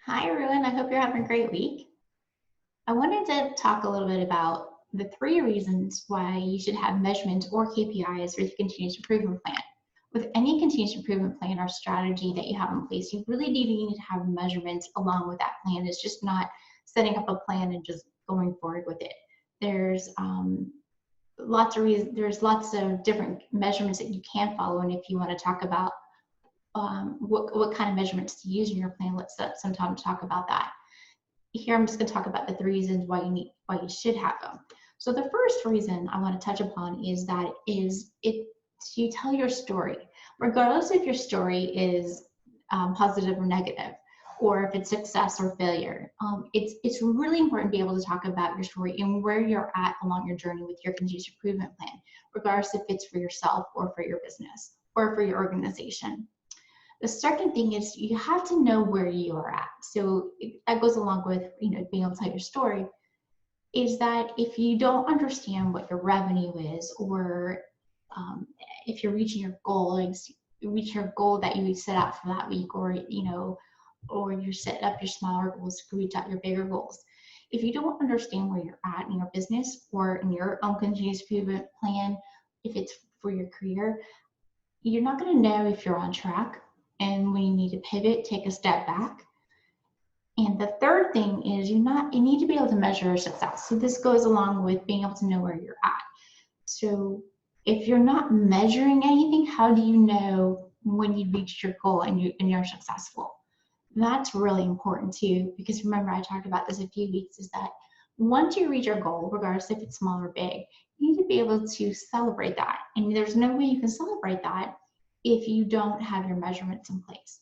Hi, everyone. I hope you're having a great week. I wanted to talk a little bit about the three reasons why you should have measurement or KPIs for your continuous improvement plan. With any continuous improvement plan or strategy that you have in place, you really do need to have measurements along with that plan. It's just not setting up a plan and just going forward with it. There's lots of reasons. There's lots of different measurements that you can follow, and if you want to talk about what kind of measurements to use in your plan, let's set some time to talk about that. Here I'm just going to talk about the three reasons why you should have them. So the first reason I want to touch upon is to tell your story, regardless if your story is positive or negative, or if it's success or failure. It's really important to be able to talk about your story and where you're at along your journey with your continuous improvement plan, regardless if it's for yourself or for your business or for your organization. The second thing is you have to know where you are at. So that goes along with being able to tell your story. Is that if you don't understand what your revenue is, or if you're reaching your goal, like you reach your goal that you set out for that week, or you set up your smaller goals to reach out your bigger goals. If you don't understand where you're at in your business or in your own continuous improvement plan, if it's for your career, you're not going to know if you're on track, and when you need to pivot, take a step back. And the third thing is you need to be able to measure your success. So this goes along with being able to know where you're at. So if you're not measuring anything, how do you know when you reached your goal and you're successful? That's really important too, because remember I talked about this a few weeks, is that once you reach your goal, regardless if it's small or big, you need to be able to celebrate that. And there's no way you can celebrate that if you don't have your measurements in place.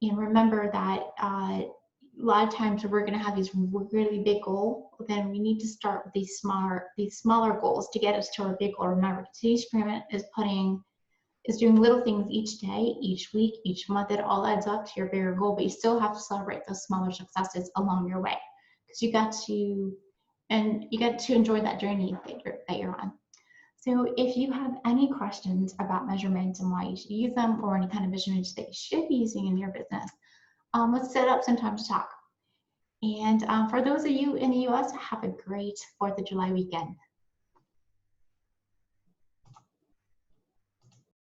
And remember that a lot of times we're going to have these really big goals, then we need to start with these smaller goals to get us to our big goal. Remember, continuous improvement is doing little things each day, each week, each month. It all adds up to your bigger goal, but you still have to celebrate those smaller successes along your way, because you got to enjoy that journey that you're on. So if you have any questions about measurements and why you should use them, or any kind of measurements that you should be using in your business, let's set up some time to talk. And for those of you in the US, have a great 4th of July weekend.